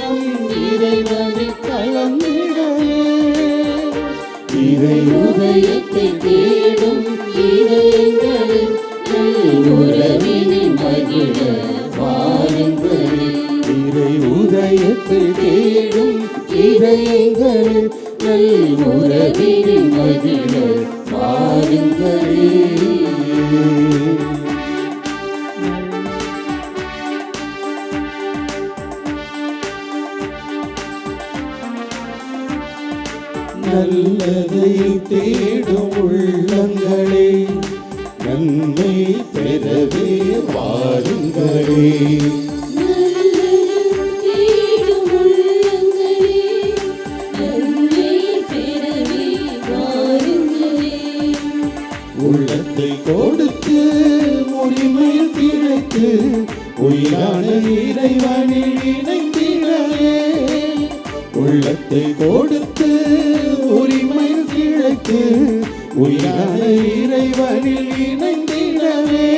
நம் இறைவனில் கலந்திடவே இறை உதயத்தை தேடும் இதயங்களில் உறவினில் மகிழ வாருங்களே. இறை உதயத்தை தேடும் இதயங்களில் உறவினில் மகிழ வாருங்களே. நல்லதை தேடும் உள்ளங்களே, நன்மை பெறவே வாருங்களே. உள்ளத்தை கொடுத்து உரிமையில் கிடைத்து உயிரான இறைவனில் இணைந்திடவே. உள்ளத்தை கொடுத்து உரிமையில் கிடைத்து உயிரான இறைவனில் இணைந்திடவே.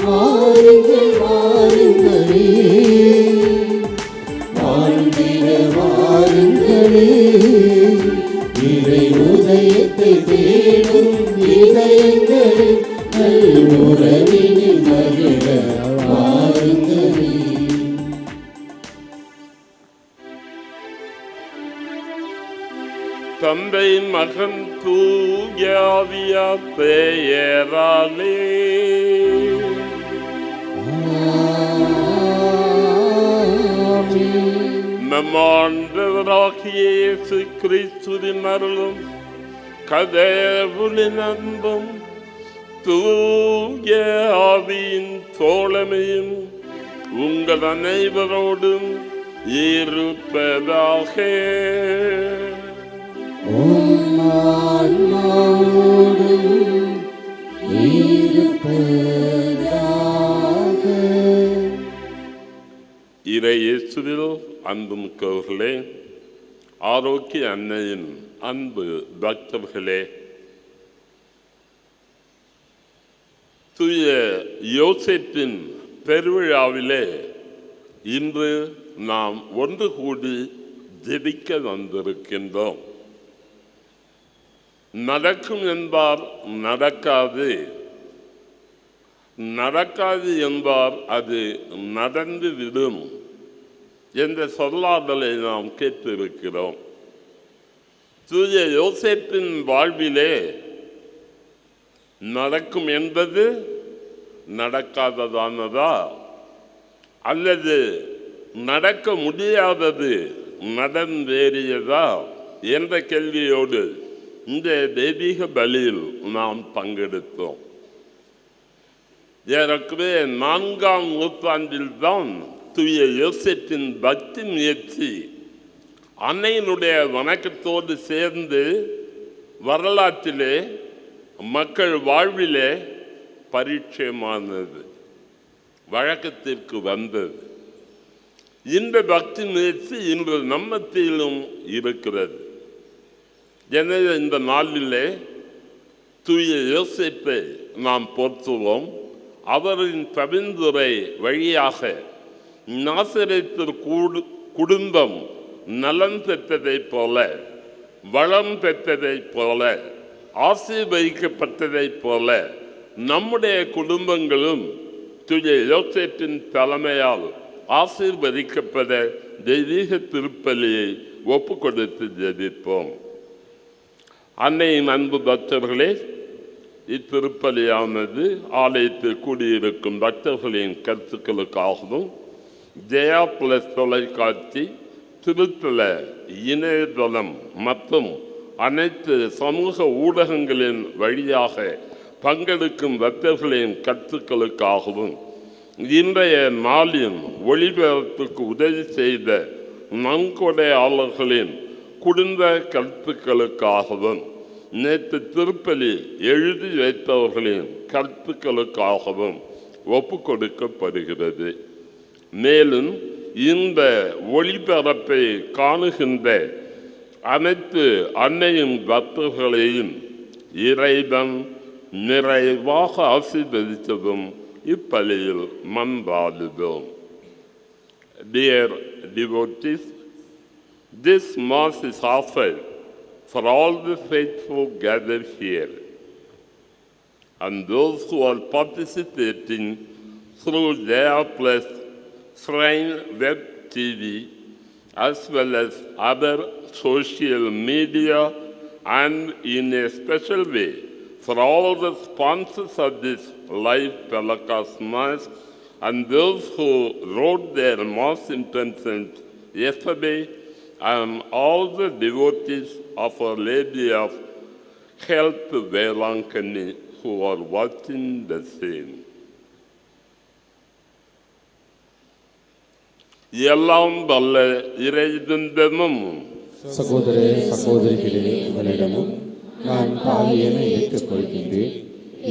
வாருங்கள் வாருங்களே, வாழ்ந்திட வாருங்களே. இறை உதயத்தை தேடும் இதயங்களில் உறவினில் மகிழ வாருங்களே. தந்தை மகன் தூய ஆவியார் பெயராலே நம் ஆண்டவராகிய இயேசு கிறிஸ்துவின் அருளும் கடவுளின் அன்பும் தூய ஆவியின் தோழமையும் உங்கள் அனைவரோடும் இருப்பதாக. இறை இயேசுவில் அன்புமிக்கவர்களே, ஆரோக்கிய அன்னையின் அன்பு பக்தர்களே, தூய யோசேப்பின் பெருவிழாவிலே இன்று நாம் ஒன்று கூடி ஜெபிக்க வந்திருக்கின்றோம். நடக்கும் என்பார் நடக்காது, நடக்காது என்பார் அது நடந்து விடும் என்ற சொல்லாடலை நாம் கேட்டிருக்கிறோம். தூய யோசேப்பின் வாழ்விலே நடக்கும் என்பது நடக்காததானதா அல்லது நடக்க முடியாதது நடந்தேறியதா என்ற கேள்வியோடு இந்த தெய்வீக பலியில் நாம் பங்கெடுத்தோம். ஏறக்குறைய 4ஆம் நூற்றாண்டில் தான் தூய யோசேப்பின் பக்தி முயற்சி அன்னையினுடைய வணக்கத்தோடு சேர்ந்து வரலாற்றிலே மக்கள் வாழ்விலே பரிச்சயமானது, வழக்கத்திற்கு வந்தது. இந்த பக்தி முயற்சி இன்று நம் மத்தியிலும் இருக்கிறது. எனவே இந்த நாளிலே தூய யோசேப்பை நாம் போற்றுவோம். அவரின் பரிந்துரை வழியாக நாசரேத்து குடும்பம் நலன் பெற்றதைப் போல, வளம் பெற்றதைப் போல, ஆசீர்வதிக்கப்பட்டதைப் போல நம்முடைய குடும்பங்களும் தூய யோசேப்பின் தலைமையால் ஆசீர்வதிக்கப்பட தெய்வீக திருப்பலியை ஒப்பு கொடுத்து ஜெபிப்போம். அன்னையின் அன்பு பக்தர்களே, இத்திருப்பலியானது ஆலயத்தில் கூடியிருக்கும் பக்தர்களின் கருத்துக்களுக்காகவும் ஜெயா பிளஸ் தொலைக்காட்சி, திருத்தல இணையதளம் மற்றும் அனைத்து சமூக ஊடகங்களின் வழியாக பங்கெடுக்கும் பக்தர்களின் கருத்துக்களுக்காகவும் இன்றைய நாளின் ஒளிபரப்புக்கு உதவி செய்த நன்கொடையாளர்களின் குடும்ப கருத்துக்களுக்காகவும் நேற்று திருப்பலி எழுதி வைத்தவர்களின் கருத்துக்களுக்காகவும் ஒப்பு கொடுக்கப்படுகிறது. மேலும் இந்த ஒளிபரப்பை காணுகின்ற அனைத்து அன்னையின் பக்தர்களையும் இறைவன் நிறைவாக ஆசீர்வதித்ததும் இப்பலியில் மன்றாடுவோம். Dear devotees, this Mass is offered for all the faithful gathered here and those who are participating through their plus Shrine Web TV as well as other social media, and in a special way for all the sponsors of this live telecast Mass and those who wrote their Mass intentions yesterday, and all the devotees of Our Lady of Health Velankani who are watching the same. எல்லாம் வல்ல இறைவனிடமும் சகோதர சகோதரிகளே, உங்களிடமும் நான் பாவியனை ஏற்றுக்கொள்கின்றேன்.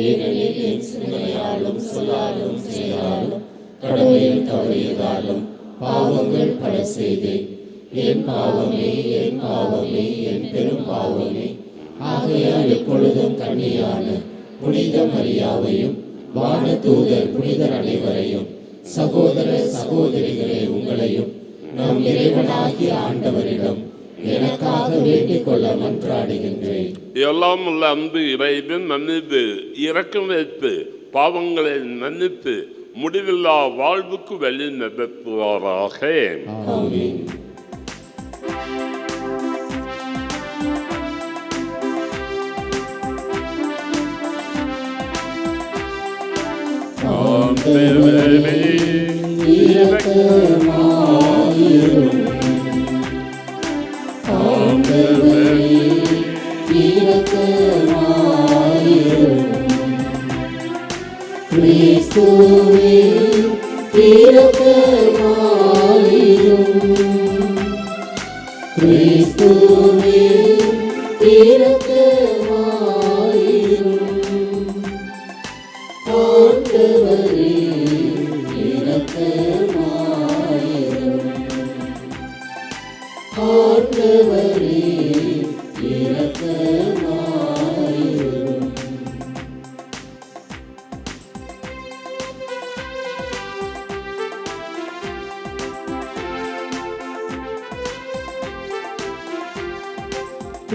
ஏனெனில் என் சிந்தனையாலும் சொல்லாலும் செயலாலும் கடமையில் தவறியதாலும் பாவங்கள் பல செய்தேன். என் பாவமே, என் பாவமே, என் பெரும் பாவமே. ஆகையால் எப்பொழுதும் கன்னியான புனித மரியாவையும் வானதூதர் புனிதர் அனைவரையும், சகோதர சகோதரிகளே உங்களையும் நம் இறைவனாகிய ஆண்டவரிடம் எனக்காக வேண்டிக் கொள்ள மன்றாடுகின்றேன். எல்லாம் உள்ள அன்பு இறைவன் மன்னித்து இரக்கம் வைத்து பாவங்களை மன்னித்து முடிவில்லா வாழ்வுக்கு வழி நடத்துவாராக. ஆமென். ஆண்டவரே இரக்கமாயிரும். ஆண்டவரே இரக்கமாயிரும். கிறிஸ்துவே இரக்கமாயிரும். கிறிஸ்துவே இரக்கமாயிரும். ஆண்டவரே இரக்கமாயிரும். ஆண்டவரே இரக்கமாயிரும்.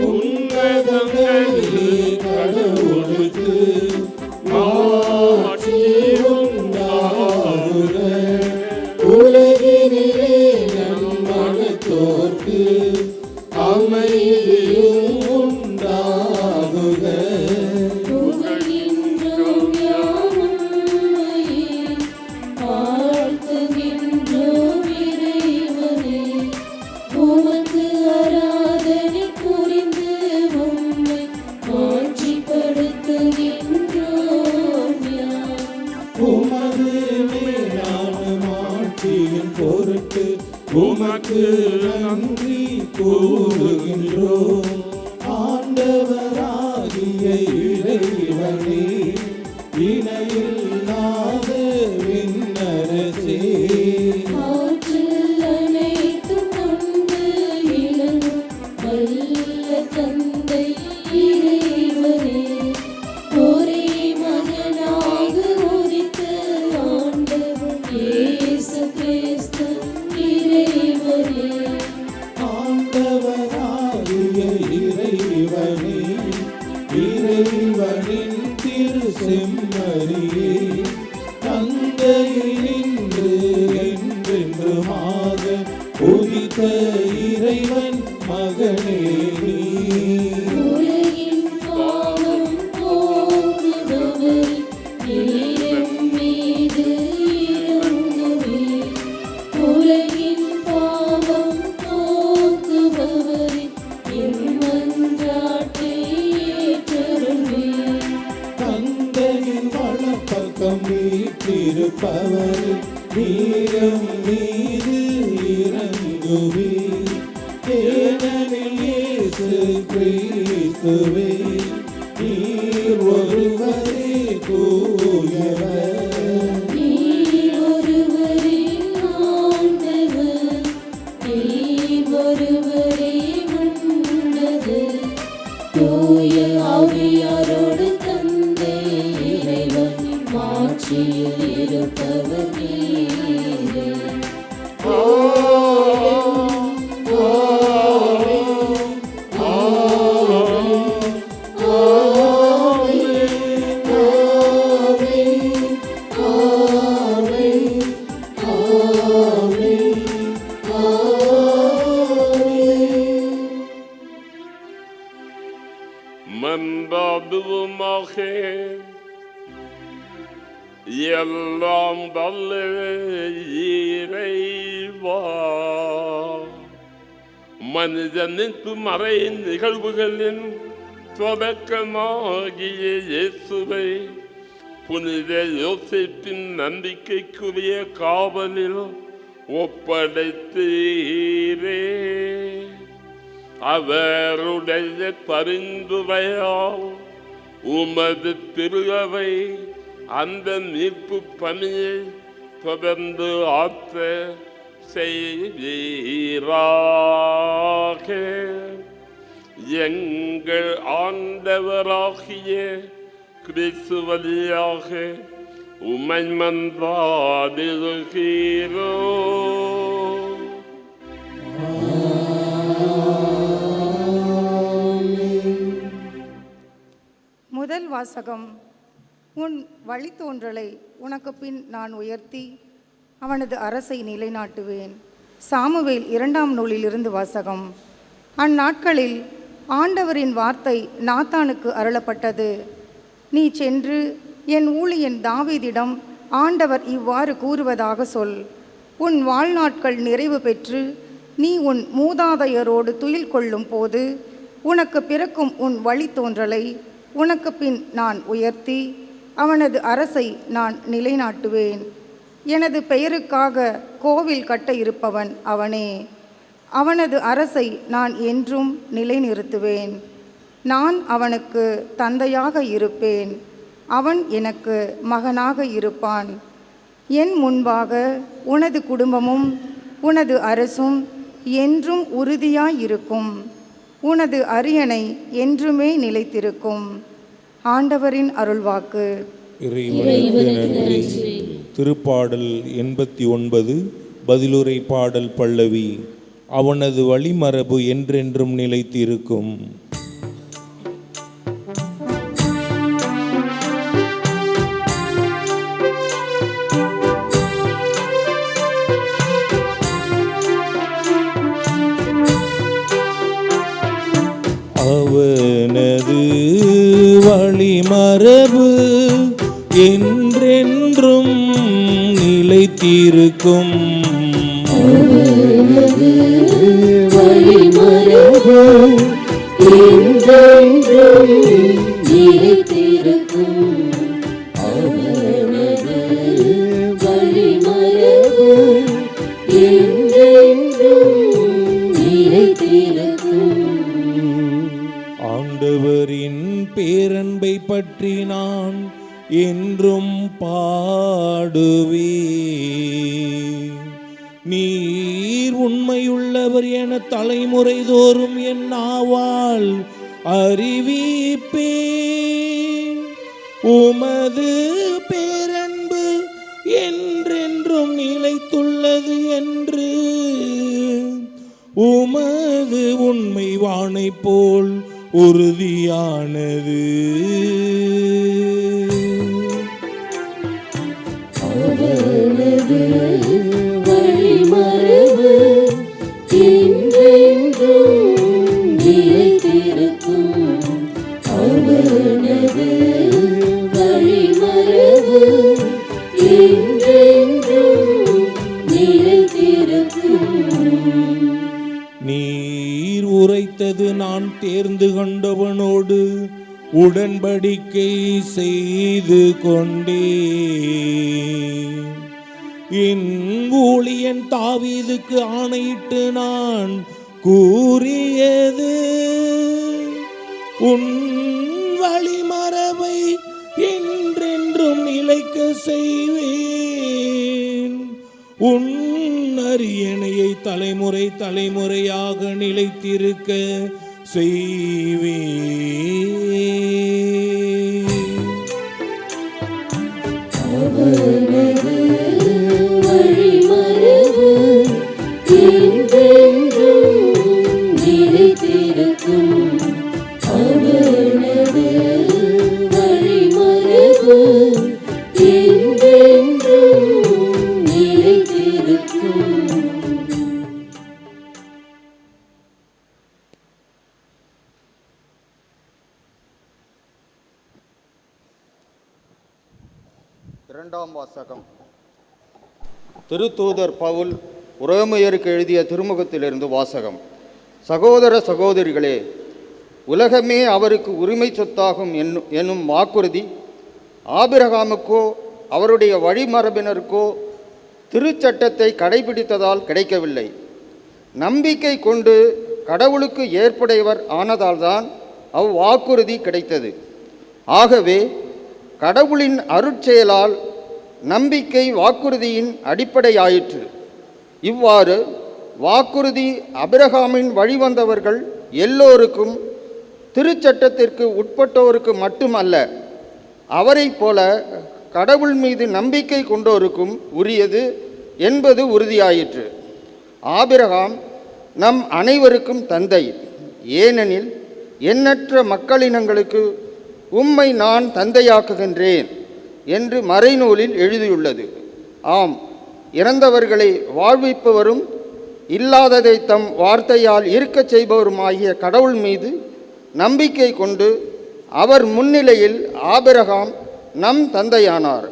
உன்னதங்களிலே கடவுளுக்கு மாட்சி உண்டாகுக. உலகினிலே நம் மனத்தோர்க்கு அமைதியும் உண்டாகுக. புகழ்கின்றோம் யாம் உம்மையே, வாழ்த்துகின்றோம் இறைவனே. உமக்கு ஆராதனை புரிந்து உம்மை மாட்சிப்படுத்துகின்றோம் யாம். உமது மேலான மாட்சியின் பொருட்டு உமக்கு நன்றி கூறுகின்றோம். ஆண்டவராகிய இறைவனே, இணையில்லாத விண்ணரசே, ஆற்றல் அனைத்தும் கொண்டு இலங்கும் வல்ல தந்தை இறைவனே, ஒரே மகனாக உதித்த ஆண்டவர் இயேசு கிறிஸ்து இறைவனே, ஆண்டவராகிய இறைவனே, இறைவனின் திரு செம்மறியே, தந்தையினின்று என்றென்றுமாக உதித்த இறைவன் மகனே நீ. உலகின் பாவம் போக்குபவர் நீரின் மீது இறங்குவே. உலகின் பாவம் போக்குபவர் என் மன்றாட்டை ஏற்றருள்வே. தந்தையின் வலப்பக்கம் வீற்றிருப்பவர் நீரம் மீது இறங்குவே. ஏனெனில் இயேசு கிறிஸ்துவே, நீர் ஒருவரே தூயவர். நீர் ஒருவரே ஆண்டவர், நீர் ஒருவரே உன்னதர். தூய ஆவியார் ஆட்சியில் இருப்பவர் நீரே. மன்றாடுவோமாக. எல்லாம் வல்ல இறைவா, மனிதனுக்கு மறை நிகழ்வுகளின் தொடக்கமாகிய இயேசுவை புனித யோசேப்பின் நம்பிக்கைக்குரிய காவலில் ஒப்படைத்தீரே. அவருடைய பரிந்துரையால் உமது திருவை அந்த மீட்பு பணியை தொடர்ந்து ஆற்ற செய்வீராக. எங்கள் ஆண்டவராகிய கிறிஸ்து வழியாக உம்மை மன்றாடுகிறோம். முதல் வாசகம். உன் வழித்தோன்றலை உனக்கு பின் நான் உயர்த்தி அவனது அரசை நிலைநாட்டுவேன். சாமுவேல் 2ஆம் நூலிலிருந்து வாசகம். அந்நாட்களில் ஆண்டவரின் வார்த்தை நாத்தானுக்கு அருளப்பட்டது. நீ சென்று என் ஊழியன் தாவீதிடம் ஆண்டவர் இவ்வாறு கூறுவதாக சொல். உன் வாழ்நாட்கள் நிறைவு பெற்று நீ உன் மூதாதையரோடு துயில் கொள்ளும் போது உனக்கு பிறக்கும் உன் வழித்தோன்றலை உனக்கு பின் நான் உயர்த்தி அவனது அரசை நான் நிலைநாட்டுவேன். எனது பெயருக்காக கோவில் கட்ட இருப்பவன் அவனே. அவனது அரசை நான் என்றும் நிலைநிறுத்துவேன். நான் அவனுக்கு தந்தையாக இருப்பேன், அவன் எனக்கு மகனாக இருப்பான். என் முன்பாக உனது குடும்பமும் உனது அரசும் என்றும் உறுதியாயிருக்கும். உனது அரியணை என்றுமே நிலைத்திருக்கும். ஆண்டவரின் அருள்வாக்கு. இறைவனுக்கு நன்றி. திருப்பாடல் 89 பதிலுரை பாடல் பல்லவி. அவனது வழிமரபு என்றென்றும் நிலைத்திருக்கும். அவனது வழிமரபு என்றென்றும் நிலைத்திருக்கும். அவனது வழிமரபு என்றென்றும் நிலைத்திருக்கும். அவனது வழிமரபு என்றென்றும் நிலைத்திருக்கும். ஆண்டவரின் பேரன்பை பற்றி நான் என்றும் பாடுவேன். நீர் உண்மையுள்ளவர் என தலைமுறை தோறும் என் நாவால் அறிவிப்பேன். உமது பேரன்பு என்றென்றும் நிலைத்துள்ளது என்று உமது உண்மை வானை போல் உறுதியானது. அவனது வழிமரபு என்றென்றும் நிலைத்திருக்கும். அவனது வழிமரபு என்றென்றும் நிலைத்திருக்கும். நீர் உரைத்தது நான் தேர்ந்து கொண்டவனோடு உடன்படிக்கை செய்து கொண்டேன். என் ஊழியன் தாவீதுக்கு ஆணையிட்டு நான் கூறியது, உன் வழிமரபை என்றென்றும் நிலைக்க செய்வேன். உன் அரியணையை தலைமுறை தலைமுறையாக நிலைத்திருக்க செய்வேன். அவனது வழிமரபு என்றென்றும் நிலைத்திருக்கும். அவனது வழிமரபு என்றென்றும் நிலைத்திருக்கும். இரண்டாம் வாசகம். திருத்தூதர் பவுல் உரோமையருக்கு எழுதிய திருமுகத்திலிருந்து வாசகம். சகோதர சகோதரிகளே, உலகமே அவருக்கு உரிமை சொத்தாகும் என்னும் வாக்குறுதி ஆபிரகாமுக்கோ அவருடைய வழிமரபினருக்கோ திருச்சட்டத்தை கடைபிடித்ததால் கிடைக்கவில்லை. நம்பிக்கை கொண்டு கடவுளுக்கு ஏற்புடையவர் ஆனதால்தான் அவ்வாக்குறுதி கிடைத்தது. ஆகவே கடவுளின் அருட்செயலால் நம்பிக்கை வாக்குறுதியின் அடிப்படையாயிற்று. இவ்வாறு வாக்குறுதி ஆபிரகாமின் வழிவந்தவர்கள் எல்லோருக்கும், திருச்சட்டத்திற்கு உட்பட்டோருக்கு மட்டுமல்ல, அவரைப் போல கடவுள் மீது நம்பிக்கை கொண்டோருக்கும் உரியது என்பது உறுதியாயிற்று. ஆபிரகாம் நம் அனைவருக்கும் தந்தை. ஏனெனில் எண்ணற்ற மக்களினங்களுக்கு உம்மை நான் தந்தையாக்குகின்றேன் என்று மறைநூலில் எழுதியுள்ளது. ஆம், இறந்தவர்களை வாழ்விப்பவரும் இல்லாததை தம் வார்த்தையால் இருக்கச் செய்பவருமாகிய கடவுள் மீது நம்பிக்கை கொண்டு அவர் முன்னிலையில் ஆபிரகாம் நம் தந்தையானார்.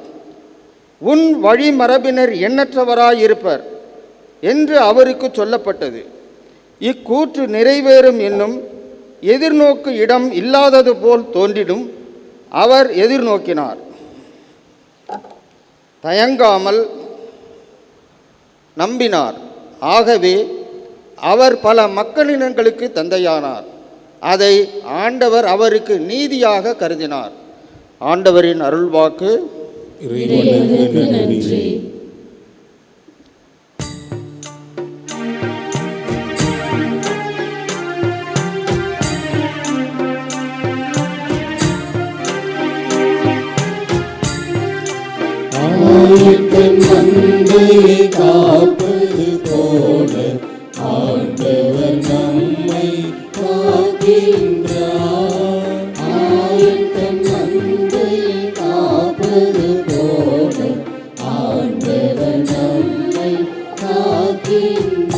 உன் வழிமரபினர் எண்ணற்றவராயிருப்பர் என்று அவருக்கு சொல்லப்பட்டது. இக்கூற்று நிறைவேறும் என்னும் எதிர்நோக்கு இடம் இல்லாதது போல் தோன்றிடும். அவர் எதிர்நோக்கினார், தயங்காமல் நம்பினார். ஆகவே அவர் பல மக்களினங்களுக்கு தந்தையானார். அதை ஆண்டவர் அவருக்கு நீதியாக கருதினார். ஆண்டவரின் அருள்வாக்கு. இறைவனுக்கு நன்றி. ஆயத்தன் மந்தையை காப்பது போல ஆண்டவர் நம்மை காக்கின்றார். ஆயத்தன் மந்தையை காப்பது போல ஆண்டவர் நம்மை காக்கின்றார்.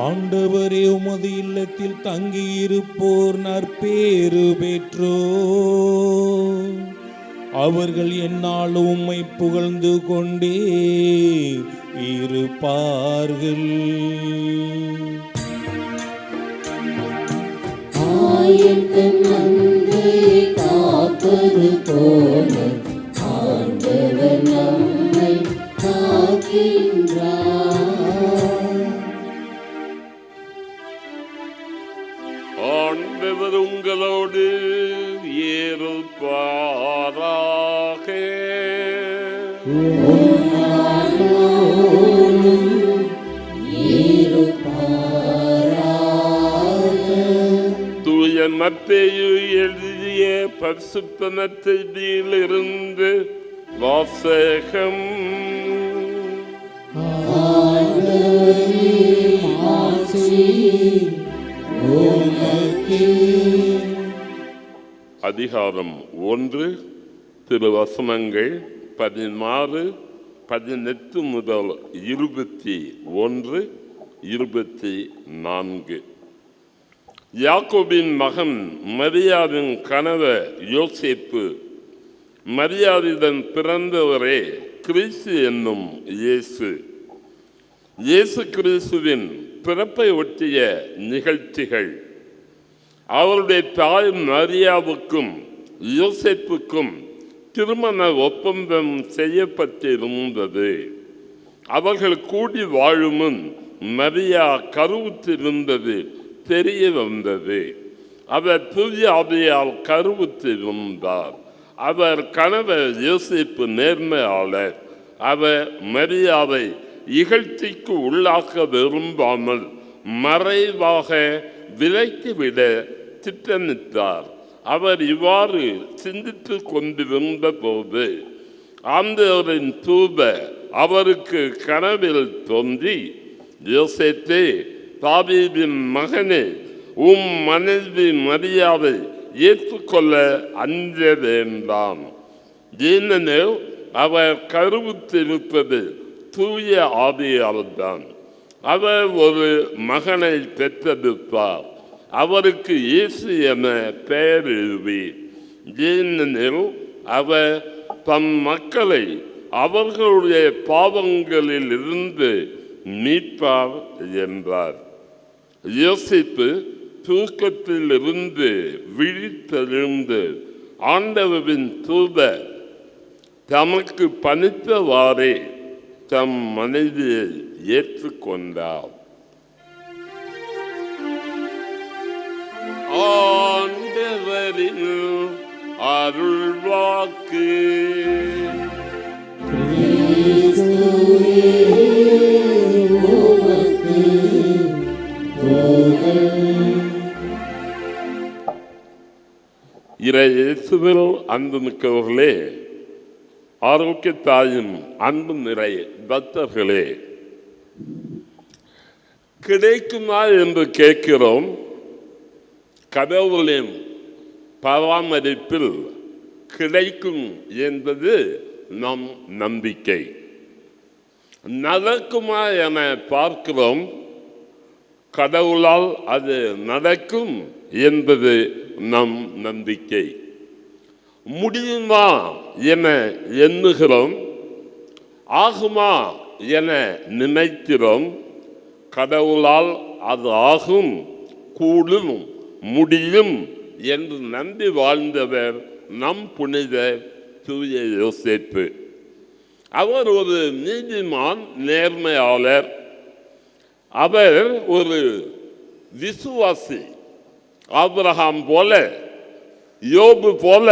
ஆண்டவரே, உமது இல்லத்தில் தங்கியிருப்போர் நற்பேறு பெற்றோர். அவர்கள் எந்நாளும் உம்மை புகழ்ந்து கொண்டே இருப்பார்கள். ஆயத்தன் மந்தையை காப்பது போல ஆண்டவர் நம்மை காக்கின்றார். ஆண்டவர் உங்களோடு இருப்பாராக. தூய மத்தேயு எழுதிய பரிசுத்த நற்செய்தியிலிருந்து வாசகம். அதிகாரம் 1, திருவசனங்கள் 16, 18 முதல் 21, 24. யாக்கோபின் மகன் மரியாவின் கணவர் யோசேப்பு, மரியாவிடன் பிறந்தவரே கிறிஸ்து என்னும் இயேசு. இயேசு கிறிஸ்துவின் பிறப்பை ஒட்டிய நிகழ்ச்சிகள். அவருடைய தாய் மரியாவுக்கும் யோசேப்புக்கும் திருமண ஒப்பந்தம் செய்யப்பட்டிருந்தது. அவர்கள் கூடி வாழுமுன் மரியா கருவுற்றிருந்தது தெரிய வந்தது. அவர் தூய ஆவியால் கருவுற்றிருந்தார். அவர் கணவர் யோசேப்பு நேர்மையாளர். அவர் மரியாவை இகழ்ச்சிக்கு உள்ளாக்க விரும்பாமல் மறைவாக விலக்கிவிட திட்டமிட்டார். அவர் இவ்வாறு சிந்தித்து கொண்டிருந்த போது ஆண்டவரின் தூதர் அவருக்கு கனவில் தோன்றி, யோசேப்பே, தாவீதின் மகனே, உம் மனைவி மரியாதை ஏற்றுக்கொள்ள அஞ்ச வேண்டாம். ஏனெனில் அவர் கருவுற்றிருப்பது தூய ஆவியால்தான். அவர் ஒரு மகனை பெற்றெடுப்பார். அவருக்கு இயேசு என பெயரிடுவி. ஏனெனில் அவர் தம் மக்களை அவர்களுடைய பாவங்களில் இருந்து மீட்பார் என்றார். யோசேப்பு தூக்கத்தில் இருந்து விழித்தெழுந்து ஆண்டவரின் தூதர் தமக்கு பணித்தவாறே தம் மனைவியை ஏற்றுக்கொண்டார். ஆண்டவரின் அருள்வாக்கு. இயேசுவில் அன்பு மிக்கவர்களே, ஆரோக்கிய தாயும் அன்பு நிறை பக்தர்களே, கிடைக்குமா என்று கேட்கிறோம். கடவுளின் பராமரிப்பில் கிடைக்கும் என்பது நம் நம்பிக்கை. நடக்குமா என பார்க்கிறோம். கடவுளால் அது நடக்கும் என்பது நம் நம்பிக்கை. முடியுமா என எண்ணுகிறோம், ஆகுமா என நினைக்கிறோம். கடவுளால் அது ஆகும், கூடும், முடியும் என்று நம்பி வாழ்ந்தவர் நம் புனிதர் தூய யோசேப்பு. அவர் ஒரு நீதிமான், நேர்மையாளர். அவர் ஒரு விசுவாசி. ஆபிரகாம் போல, யோபு போல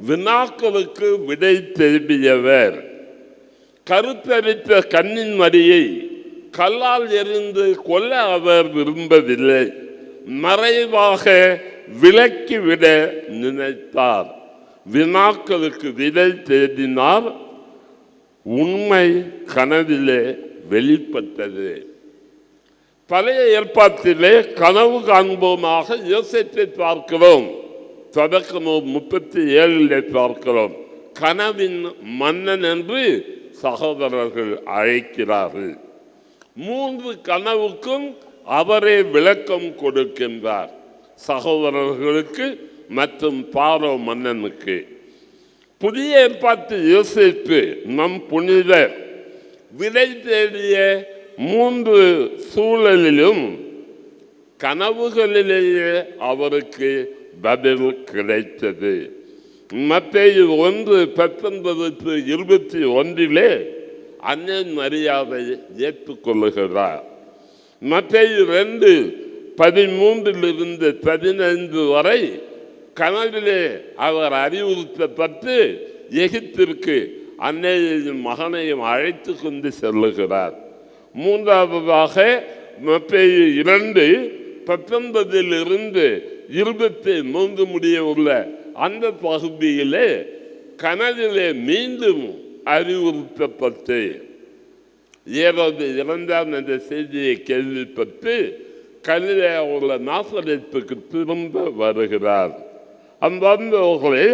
வினாக்களுக்கு விடை தேடியவர். கருத்தரித்த கன்னின் மரியை கல்லால் எறிந்து கொல்ல அவர் விரும்பவில்லை. மறைவாக விலக்கிவிட நினைத்தார். வினாக்களுக்கு விடை தேடினார். உண்மை கனவிலே வெளிப்பட்டது. பழைய ஏற்பாட்டிலே கனவு காண்போமாக யோசேப்பை பார்க்கிறோம். தொடக்கநூல் 37 பார்க்கிறோம். கனவின் மன்னன் என்று சகோதரர்கள் அழைக்கிறார்கள். 3 கனவுக்கும் அவரே விளக்கம் கொடுக்கின்றார், சகோதரர்களுக்கு மற்றும் பாரோ மன்னனுக்கு. புதிய ஏற்பாட்டு யோசேப்பு நம் புனிதர் விடை தேடிய 3 சூழலிலும் கனவுகளிலேயே அவருக்கு பதில் கிடைத்தது. மத்தேயு 1:19-21 அன்னை மரியாதை ஏற்றுக்கொள்ளுகிறார். மத்தேயு 2:13-15 வரை கனவிலே அவர் அறிவுறுத்தப்பட்டு எகிப்திற்கு அன்னையையும் மகனையும் அழைத்து கொண்டு செல்லுகிறார். மூன்றாவதாக மத்தேயு 2:19-23 முடிய உள்ள அந்த பகுதியிலே கனவிலே மீண்டும் அறிவுறுத்தப்பட்டு ஏரோது இறந்தான் என்ற செய்தியை கேள்விப்பட்டு கலிலே உள்ள நாசரேத்துக்கு திரும்ப வருகிறார். அன்பர்களே,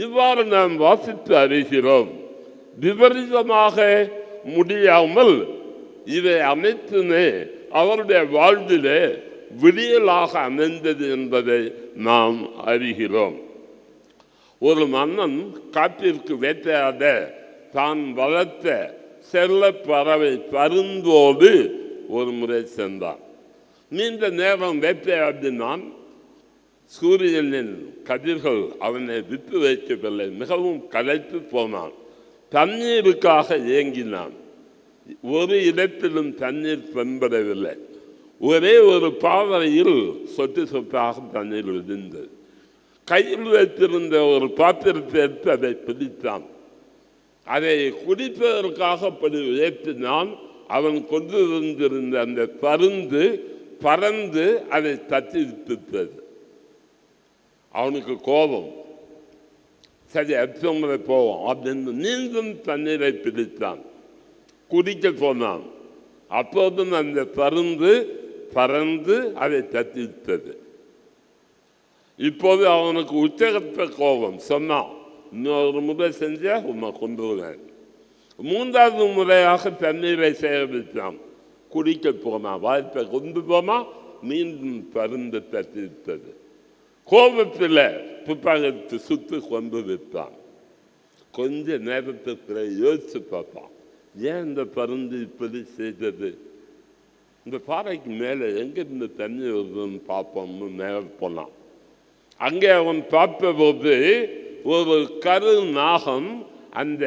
இவ்வாறு நாம் வாசித்து அறிகிறோம். விபரீதமாக முடியாமல் இவை அனைத்துமே அவருடைய வாழ்விலே விடியலாக அமைந்தது என்பதை நாம் அறிகிறோம். ஒரு மன்னன் காட்டிற்கு வேட்டையாட தான் வளர்த்த செல்ல பறவை பருந்தோடு ஒரு முறை சென்றான். நீண்ட நேரம் வேட்டையாடினான். சூரியனின் கதிர்கள் அவனை விட்டு வைக்கவில்லை. மிகவும் களைத்து போனான். தண்ணீருக்காக ஏங்கினான். ஒரு இடத்திலும் தண்ணீர் தென்படவில்லை. ஒரே ஒரு பாறையில் சொட்டு சொட்டாக தண்ணீர் விழுந்தது. கையில் வைத்திருந்த ஒரு பாத்திரத்தை எடுத்து அதை பிடித்தான். அதை குடிப்பதற்காக ஏற்றினான். அவன் கொண்டிருந்திருந்த அந்த பருந்து பறந்து அதை தட்டி விட்டது. அவனுக்கு கோபம். சரி எப்போ போவோம் அப்படின்னு மீண்டும் தண்ணீரை பிடித்தான், குடிக்க போனான். அப்போதும் அந்த பருந்து பறந்து அதை தத்தித்தது. இப்போது அவனுக்கு உச்சகத்த கோபம். சொன்னான், இன்னொரு முறை செஞ்ச உன்னை கொண்டுருவேன். மூன்றாவது முறையாக தண்ணீரை சேகரித்தான், குடிக்க போனான். வாய்ப்பை கொண்டு போனால் மீண்டும் பருந்து தத்தித்தது. கோபத்தில் புத்தகத்தை சுட்டு கொண்டு விட்டான். கொஞ்ச நேரத்துக்கு யோசிச்சு பார்ப்பான், ஏன் இந்த பருந்து இப்படி செய்தது? இந்த பாறைக்கு மேலே எங்கிருந்து தண்ணி வருதுன்னு பார்ப்போம்னு மேலே போனான். அங்கே அவன் பார்த்தபோது ஒரு கரு நாகம் அந்த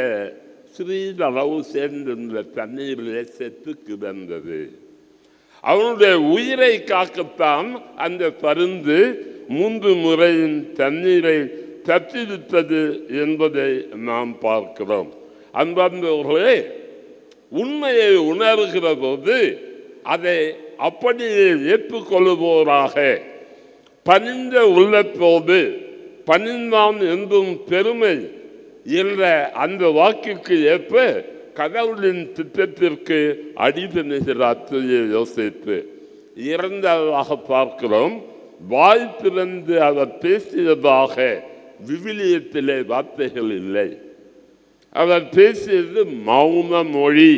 சிறிதளவு சேர்ந்திருந்த தண்ணீரிலே செத்து கிடந்தது. அவனுடைய உயிரை காக்கத்தான் அந்த பருந்து 3 முறையின் தண்ணீரை தத்திவிட்டது என்பதை நாம் பார்க்கிறோம். அன்பர்களே, உண்மையை உணர்கிற போது அதை அப்படியே ஏற்றுக்கொள்ளுவோராக பணிந்த உள்ளத்தோடு பணிந்தான் என்றும் பெருமை என்ற அந்த வாக்குக்கு ஏற்ப கடவுளின் திட்டத்திற்கு அடிபணிகிறார் யோசிப்பு. இரண்டாவதாக பார்க்கிறோம், வாய் திறந்து அவர் பேசியதாக விவிலியத்திலே வார்த்தைகள் இல்லை. அவர் பேசியது மௌன மொழி.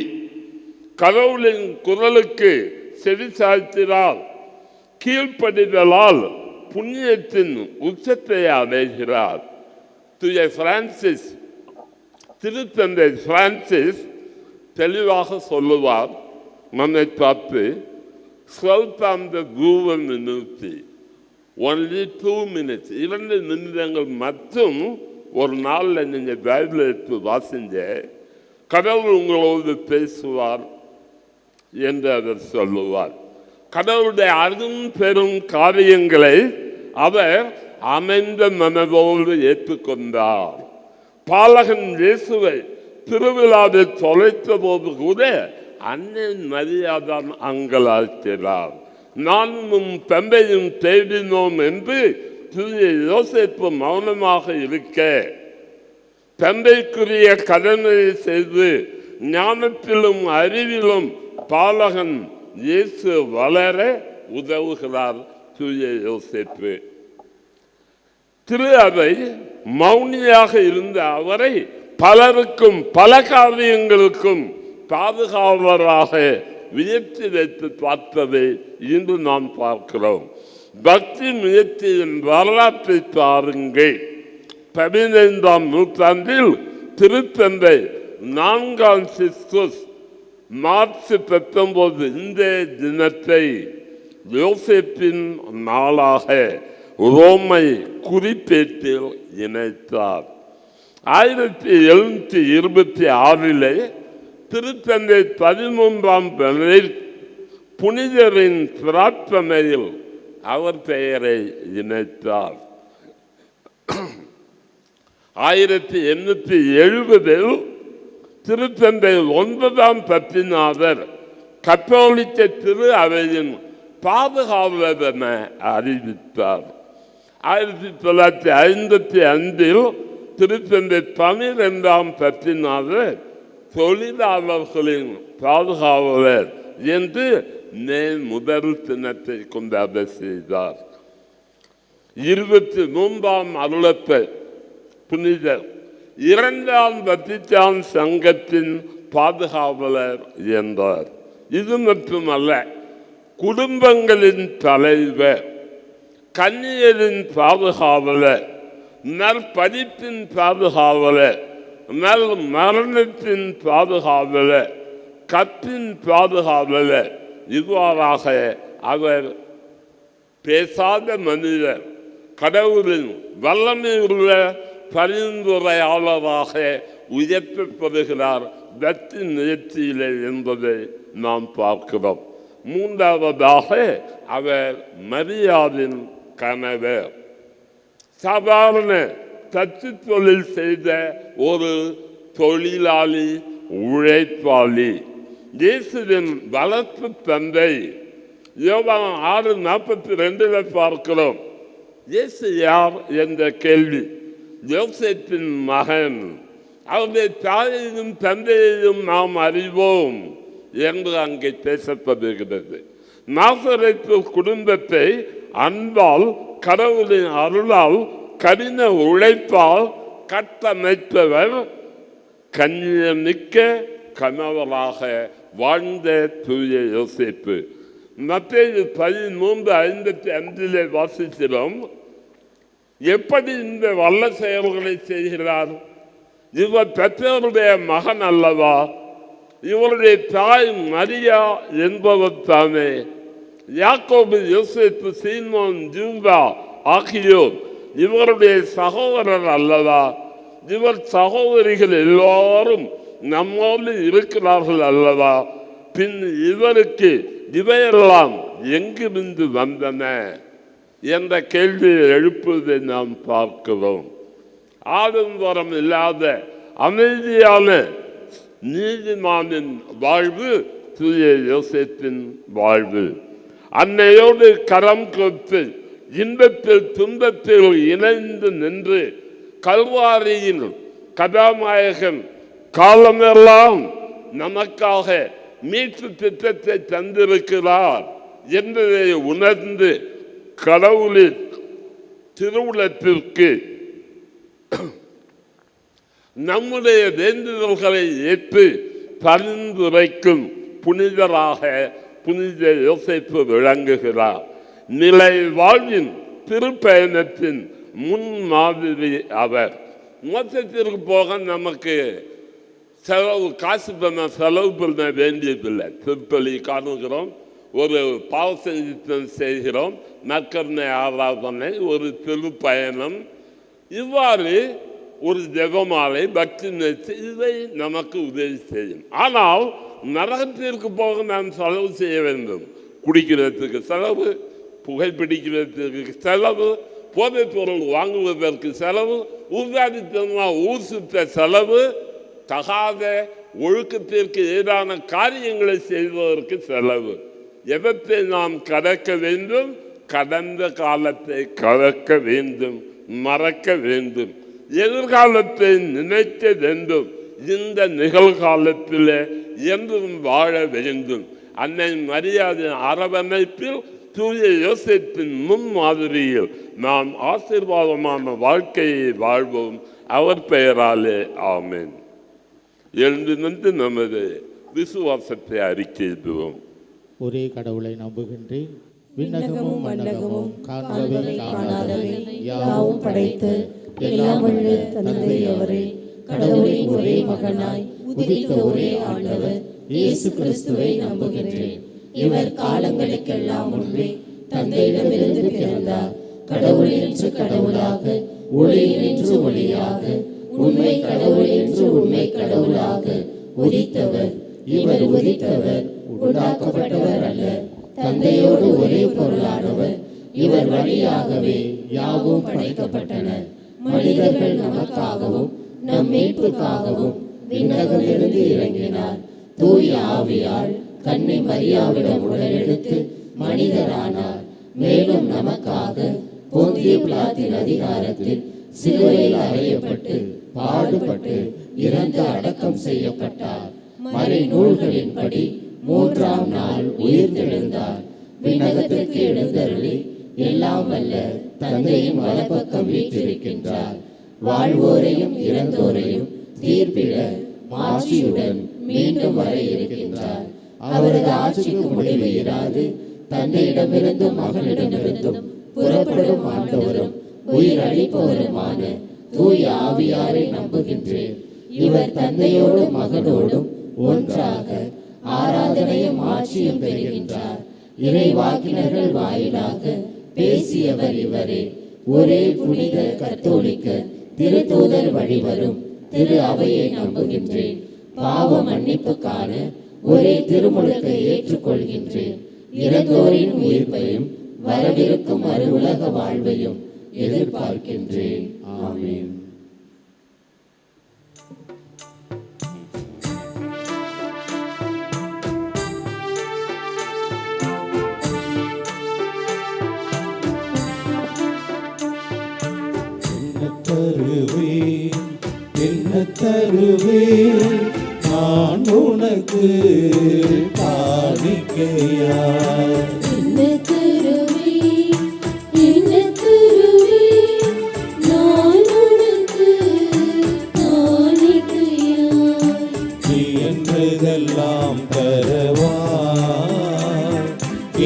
கடவுளின் குரலுக்கு செவிசாய்த்தினால் கீழ்ப்படிதலால் புண்ணியத்தின் உச்சத்தை அடைகிறார். திருத்தந்தை பிரான்சிஸ் தெளிவாக சொல்லுவார், நம்மை பார்த்து, only 2 minutes, 2 நிமிடங்கள் மட்டும் ஒரு நாளில் நீங்கள் பைபிள் எடுத்து வாசிங்க, கடவுள் உங்களோடு பேசுவார் என்று அவர் சொல்லுவார். கடவுளுடைய அரும் பெரும் காரியங்களை அவர் அமைந்த மனதோடு ஏற்றுக்கொண்டார். பாலகன் இயேசுவை திருவிழாவில் தொலைத்த போது கூட அன்னை மரியாதான் அங்கலாக்கிறார். நானும் தந்தையும் தேடினோம் என்று யோசிப்பு மௌனமாக இருக்க, தந்தைக்குரிய கடமையை செய்து ஞானத்திலும் அறிவிலும் பாலகன் இயேசு வளர உதவுகிறார் தூய யோசிப்பு. திரு அவை மௌனியாக இருந்த அவரை பலருக்கும் பல காரியங்களுக்கும் பாதுகாவலராக உயர்த்தி வைத்து பார்த்ததை இன்று நாம் பார்க்கிறோம். பக்தி முயற்சியின் வரலாற்றை பாருங்கள். 15ஆம் நூற்றாண்டில் திருத்தந்தை 4ஆம் சிஸ்டஸ் மார்ச் 19 இந்த தினத்தை யோசேப்பின் நாளாக ரோமை குறிப்பேட்டில் இணைத்தார். 1726 திருத்தந்தை 13ஆம் புனிதரின் பிரார்த்தனையில் அவர் பெயரை இணைத்தார். 1870 திருத்தந்தை 9ஆம் பத்திநாதர் கத்தோலிக்க திரு அவையின் பாதுகாவலர் என அறிவித்தார். 1955 திருத்தந்தை 12ஆம் பத்திநாதர் தொழிலாளர்களின் பாதுகாவலர் என்று முதல் தினத்தை கொண்டாட செய்தார். 23ஆம் அருளப்பர் புனிதர் 2ஆம் வத்திக்கான் சங்கத்தின் பாதுகாவலர் என்றார். இது மட்டுமல்ல, குடும்பங்களின் தலைவர், கன்னியரின் பாதுகாவலர், நற்படிப்பின் பாதுகாவலர், நல் மரணத்தின் பாதுகாவலர், கத்தின் பாதுகாவலர், இவ்வாறாக அவர் பேசாத மனிதர், கடவுளின் வல்லமையுள்ள பரிந்துரையாளராக உயர்த்தப்படுகிறார் பக்தி நிகழ்ச்சியிலே என்பதை நாம் பார்க்கிறோம். 3ஆவதாக அவர் மரியாதின் கணவர். சாதாரண தச்சு தொழில் செய்த ஒரு தொழிலாளி, உழைப்பாளி. இயேசுவின் வளர்ப்பு தந்தை. யோவான் 6:42 பார்க்கிறோம், இயேசு யார் என்ற கேள்வி. யோசேப்பின் மகன், அவருடைய தாயையும் தந்தையையும் நாம் அறிவோம் என்று அங்கே பேசப்படுகிறது. நாசரேத்து குடும்பத்தை அன்பால், கடவுளின் அருளால், கடின உழைப்பால் கட்டமைத்தவர் கண்ணியமிக்க கணவராக வாழ்ந்த தூய யோசேப்பு. மத்தேயு 13:55 வாசிக்கிறோம். எப்படி இந்த வல்ல செயல்களை செய்கிறார்? இவர் பெற்றோருடைய மகன் அல்லவா? இவருடைய தாய் மரியா என்பவர் தானே. யாக்கோபு, யோசேப்பு, சீமோன், யூதா ஆகியோர் இவருடைய சகோதரர் அல்லவா? இவர் சகோதரிகள் எல்லாரும் நம்மோடு இருக்கிறார்கள் அல்லவா? பின் இவருக்கு இவையெல்லாம் எங்கிருந்து வந்தன என்ற கேள்வியை எழுப்புவதை நாம் பார்க்கிறோம். ஆடம்பரம் இல்லாத அமைதியான நீதிமானின் வாழ்வு தூய யோசேப்பின் வாழ்வு. அன்னையோடு கரம் கோர்த்து இன்பத்தில் துன்பத்தில் இணைந்து நின்று கல்வாரியில் கதாநாயகன் காலமெல்லாம் நமக்காக மீட்பு திட்டத்தை தந்திருக்கிறார் என்பதை உணர்ந்து கடவுளின் திருவுளத்திற்கு நம்முடைய வேண்டுதல்களை ஏற்று பரிந்துரைக்கும் புனிதராக புனித யோசேப்பு விளங்குகிறார். நிலை வாழ்வின் திருப்பயணத்தின் முன்மாதிரி அவர். மோட்சத்திற்கு போக நமக்கு காசு செலவு பண்ண வேண்டியதில்லை. திருப்பலி காணுகிறோம், ஒரு பாவசங்கீர்த்தம் செய்கிறோம், நற்கருணை ஆராதனை, ஒரு திருப்பயணம், இவ்வாறு ஒரு ஜெபமாலை, பக்தி நிகழ்ச்சி, இவை நமக்கு உதவி செய்யும். ஆனால் நரகத்திற்கு போக நாம் செலவு செய்ய வேண்டும். குடிக்கிறதுக்கு செலவு, புகைப்பிடிக்கிறதுக்கு செலவு, போதைப் பொருள் வாங்குவதற்கு செலவு, ஊதாரித்தனமாக ஊர் சுற்ற செலவு, தகாத ஒழுக்கத்திற்கு எதிரான காரியங்களை செய்வதற்கு செலவு. எவற்றை நாம் கடக்க வேண்டும்? கடந்த காலத்தை கடக்க வேண்டும், மறக்க வேண்டும், எதிர்காலத்தை நினைக்க வேண்டும், இந்த நிகழ்காலத்தில் என்றும் வாழ வேண்டும். அன்னை மரியாதையின் அரவணைப்பில் தூய யோசேப்பின் முன்மாதிரியில் நாம் ஆசீர்வாதமான வாழ்க்கையை வாழ்வோம். அவர் பெயராலே ஆமென். எழுந்து நின்று நமது விசுவாசத்தை அறிக்கையிடுவோம். ஒரே கடவுளை நம்புகின்றேன். விண்ணகமும் மண்ணகமும் காண்பவை காணாதவை யாவும் படைத்து எல்லாம் வல்ல தந்தை அவரே, கடவுளின் ஒரே மகனாய் உதித்த ஒரே ஆண்டவர் இயேசு கிறிஸ்துவை நம்புகின்றேன். இவர் காலங்களுக்கெல்லாம் முன்பே தந்தையிடமிருந்து பிறந்தார். கடவுள் என்று கடவுளாக, ஒளி என்று ஒளியாக, உண்மை கடவுள் என்று உண்மை கடவுளாக உதித்தவர். இவர் உதித்தவர், உண்டாக்கப்பட்டவர் அல்ல, தந்தையோடு ஒரே பொருளானவர். இவர் வழியாகவே யாவும் படைக்கப்பட்டன. மனிதர்கள் நமக்காகவும் நம் மீட்புக்காகவும் விண்ணகமிருந்து இறங்கினார். தூய ஆவியால் கன்னி மரியாவிடம் உடலெடுத்து மனிதரானார். மேலும் நமக்காக போந்திய பிலாத்தின் அதிகாரத்தில் சிலுவையில் அறையப்பட்டு பாடுபட்டு இறந்து அடக்கம் செய்யப்பட்டார். மறை நூல்களின்படி 3ஆம் நாள் உயிர்த்தெழுந்தார். விண்ணகத்திற்கு எழுந்தருளி எல்லாம் வல்ல தந்தையின் வலப்பக்கம் வீற்றிருக்கின்றார். வாழ்வோரையும் இறந்தோரையும் தீர்ப்பிட மாட்சியுடன் மீண்டும் வர இருக்கின்றார். அவரது ஆட்சிக்கு முடிவு இராது. தந்தையிடமிருந்தும் மகனிடமிருந்தும் புறப்படும் ஆண்டவரும் உயிர் அளிப்பவருமான தூய ஆவியாரை நம்புகின்றேன். இவர் தந்தையோடும் மகனோடும் ஒன்றாக ஆராதனையும் ஆட்சியும் பெறுகின்றார். இறைவாக்கினர்கள் வாயிலாக பேசியவர் இவரே. ஒரே புனித கத்தோலிக்க திருத்தூதர் வழிவரும் திரு அவையை நம்புகின்றேன். பாவ மன்னிப்புக்கான ஒரே திருமுழுக்கை ஏற்றுக்கொள்கின்றேன். இறந்தோரின் உயிர்ப்பையும் வரவிருக்கும் மறு உலக வாழ்வையும் எதிர்பார்க்கின்றேன். ஆமென். தருவேன், என்ன தருவேன் நான் உனக்கு காணிக்கையா. என்ன தருவேன், என்ன தருவேன் நான் உனக்கு காணிக்கையாய். நீ என்றதெல்லாம் தரவா,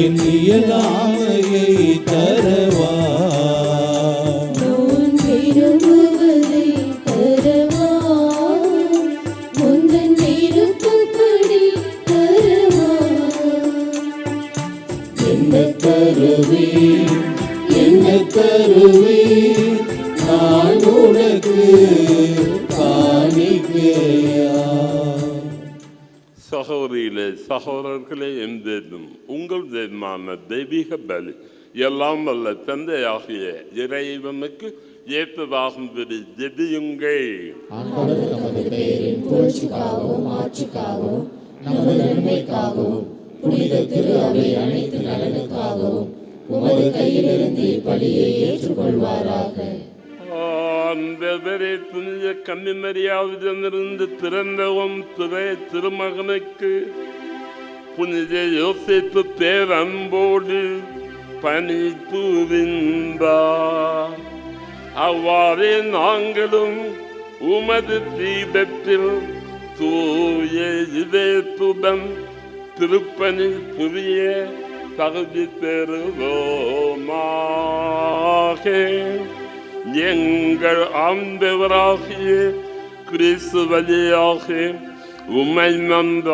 என் இயலாமையை தரவா. நான் விரும்புவதை தரவா, உந்தன் விருப்பப்படி தரவா. என்ன தருவேன், என்ன தருவேன் நான் உனக்கு காணிக்கையா. சகோதரிகளே சகோதரர்களே, என்பதும் உங்கள் தெய்வமான தெய்வீக பலி எல்லாம் வல்ல தந்தையாகிய இறைவனுக்கு ஏற்றதாகும்படி ஜெபியுங்கள். ஆண்டவர் நமது பெயரின் புகழ்ச்சிக்காகவும் ஆட்சிக்காகவும் நமது நன்மைக்காகவும் புனித திரு அவை அனைத்து நலனுக்காகவும் உமது கையிலிருந்து இப்படியை ஏற்றுக்கொள்வாராக. ஆண்டவரே, புனித கன்னிமரியாவிடமிருந்து பிறந்தவும் துறை திருமகனுக்கு புனித யோசேப்பு பேரன்போடு பணி புரிந்தார். அவ்வாறே நாங்களும் உமது தீபத்தில் தூய இதயத்துடன் திருப்பணி புரிய தகுதி பெறுவோமாக. எங்கள் ஆண்டவராகிய கிறிஸ்து வழியாக உம்மை மன்றாடுகிறோம்.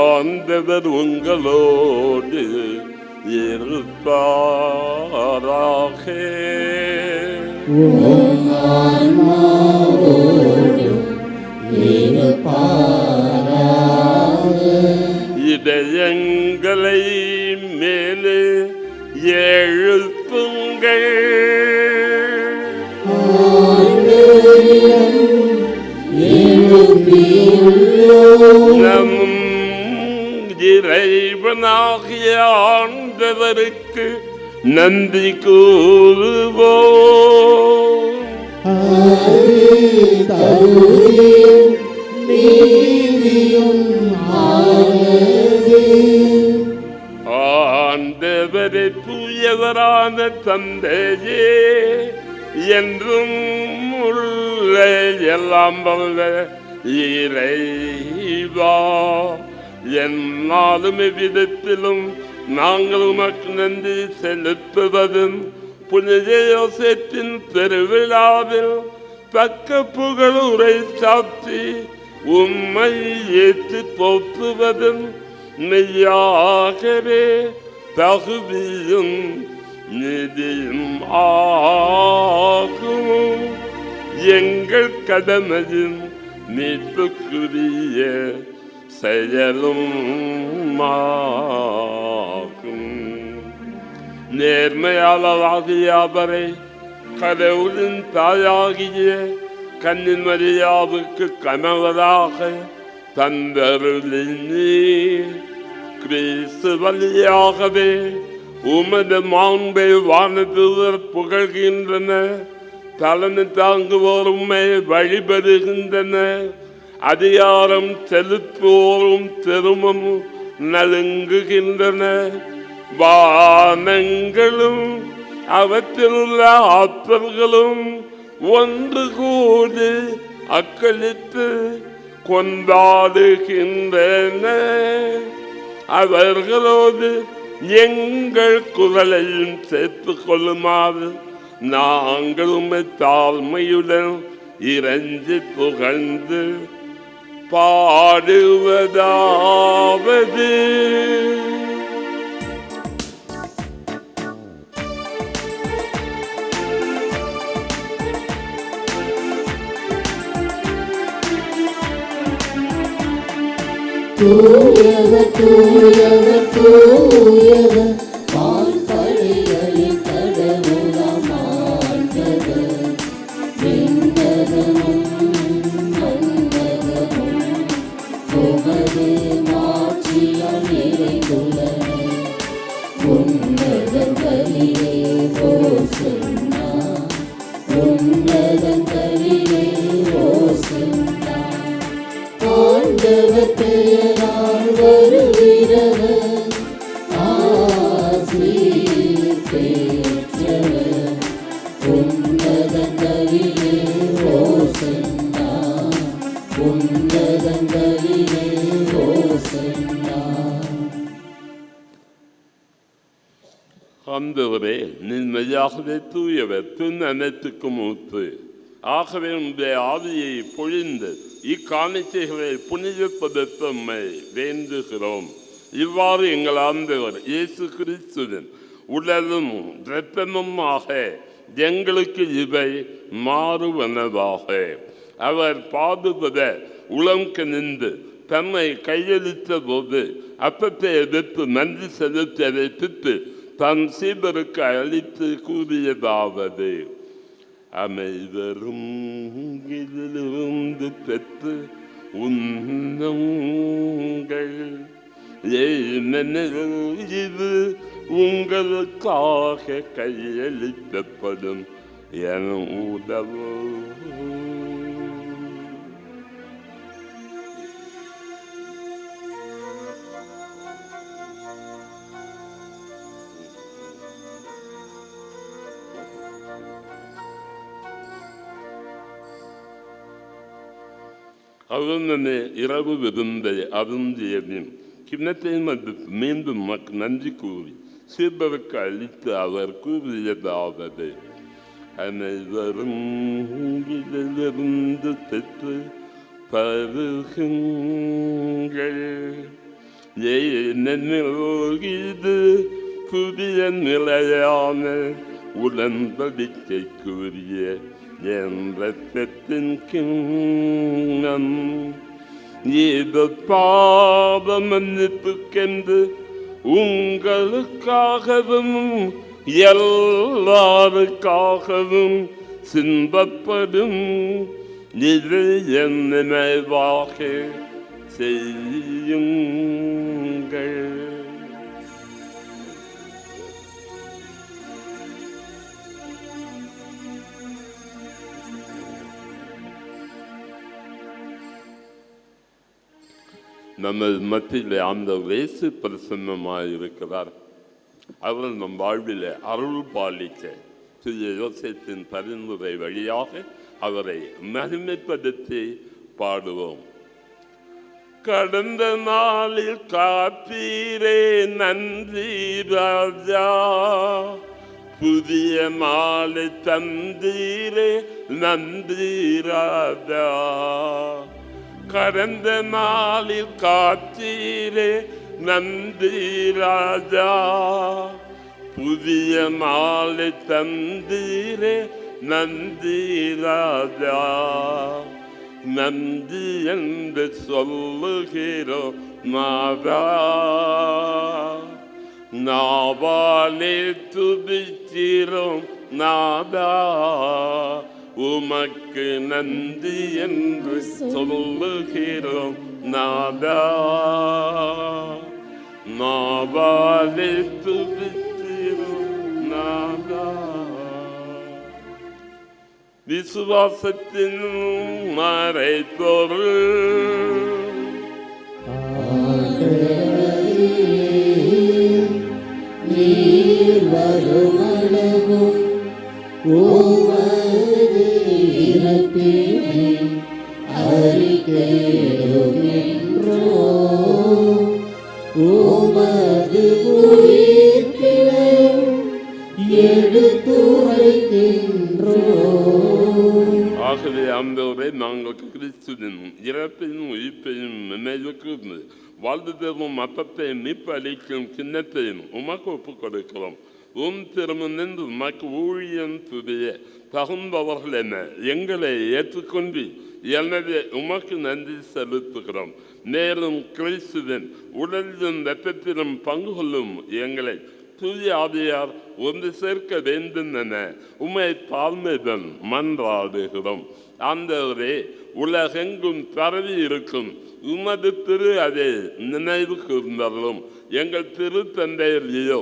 ஆண்டவர் உங்களோடு இருப்பாராக. இதயங்களை மேலே எழுப்புங்கள். நம் இறைவனாகிய ஆண்டவருக்கு நன்றி கூறுவோம். ஆண்டவரே, தூயவரான தந்தையே, என்றும் உள்ள எல்லாம் வல்ல இறைவா, என்னாலும் எவ்விதத்திலும் நாங்கள் உமக்கு நன்றி செலுத்துவதும் புனித யோசேப்பின் பெருவிழாவில் தக்க புகழ் உரை சாற்றி உம்மை ஏற்று போற்றுவதும் மெய்யாகவே தகுதியும் நிதியும் ஆகும். எங்கள் கடமையும் மீட்புக்குரிய செயலும் ஆகும். நேர்மையாளராகிய அவரை கடவுளின் தாயாகிய கன்னிமரியாவுக்கு கணவராக தந்தருளினீர். கிறிஸ்து வழியாகவே உமது மாண்பை வானதூதர் புகழ்கின்றன. தலைமை தாங்குவோர் உம்மை வழிபடுகின்றன. அதிகாரம் செலுத்துவோரும் திரும்பவும் நலுங்குகின்றன. வானங்களும் அவற்றில் உள்ள ஆற்றல்களும் ஒன்று கூடி அக்களித்து கொண்டாடுகின்றன. அவர்களோடு எங்கள் குரலையும் சேர்த்துக் கொள்ளுமாறு நாங்கள் உம்மை தாழ்மையுடன் இறைஞ்சி புகழ்ந்து பாடுவதாவது. தூயவர் தூயவர் தூயவர் வான்படைகளின் கடவுளாம் ஆண்டவர். விண்ணகமும் மண்ணகமும் உமது மாட்சியால் ஆண்டவரே, நீர் மெய்யாகவே தூயவர், துன் அனைத்துக்கும் ஊற்று. ஆகவே உங்களுடைய ஆவியை பொழிந்து இக்காணிக்கைகளை புனிதப்படுத்தமை வேண்டுகிறோம். இவ்வாறு எங்கள் ஆண்டவர் இயேசு கிறிஸ்துவின் உடலும் இரத்தமுமாக எங்களுக்கு இவை மாறுவனவாக. அவர் பாடுபட உளம் கனிந்து தம்மை கையளித்த போது அப்பத்தை எடுத்து நன்றி செலுத்தியதை பித்து தன் சீடருக்கு அளித்து கூறியதாவது: அமைதரும் இதிலிருந்து பெற்று உண்ணுங்கள், ஏனெனில் இது உங்களுக்காக கையளிக்கப்படும் என உதவு. அவனே இரவு விருந்தை அருந்தியதும் கிண்ணத்தை மீண்டும் நன்றி கூறி சீடருக்கு அளித்து அவர் கூறியதாவது: அனைவரும் இதிலிருந்து பெற்று பருகுங்கள், ஏனெனில் இது புதிய நிலையான உடன்படிக்கைக்குரிய என் இரத்தத்தின் கிண்ணம். இது பாவ மன்னிப்புக்கென்று உங்களுக்காகவும் எல்லாருக்காகவும் சிந்தப்படும். இது என் நினைவாக செய்யுங்கள். நம்ம மத்தியில் ஆண்டவர் இயேசு பிரசன்னமாக இருக்கிறார். அவர் நம் வாழ்வில் அருள் பாலிக்க திரு யோசேப்பின் பரிந்துரை வழியாக அவரை மகிமைப்படுத்தி பாடுவோம். கடந்த நாளில் காப்பீரே நன்றி ராஜா, புதிய நாளை தந்தீரே நன்றி ராஜா. கடந்த நாளில் காத்தீரே நன்றி ராஜா, புதிய நாளை தந்தீரே நன்றி ராஜா. நன்றி என்று சொல்லுகிறோம் நாதா, நாவாலே துதிக்கிறோம் நாதா. உமக்கு நன்றி என்று சொல்லுகிறோம் நாதா, நாவாலே துதிக்கிறோம் நாதா. விசுவாசத்தின் மறைபொருள் நீர் வருமளவும் உமது இறப்பினை அறிக்கையிடுகின்றோம், உமது உயிர்ப்பினை எடுத்துரைக்கின்றோம். ஆகவே ஆண்டவரே, நாங்கள் கிறிஸ்துவின் இறப்பையும் உயிர்ப்பையும் நினைவு கூர்ந்து வாழ்ந்து தரும் அப்பத்தையும் மீட்பு அளிக்கும் கிண்ணத்தையும் உமக்கு ஒப்புக் கொடுக்கிறோம். உம் திருமணம் உமக்கு ஊழியம் புதிய தகுந்தவர்கள் என எங்களை ஏற்றுக்கொண்டு எனவே உமக்கு நன்றி செலுத்துகிறோம். மேலும் கிறிஸ்துவின் உடலிலும் இரத்தத்திலும் பங்கு கொள்ளும் எங்களை தூய ஆவியார் ஒன்று சேர்க்க வேண்டும் என உம்மை தாழ்மையுடன் மன்றாடுகிறோம். ஆண்டவரே, உலகெங்கும் பரவி இருக்கும் உமது திரு அதை நினைவு கூர்ந்தரும். எங்கள் திரு தந்தையோ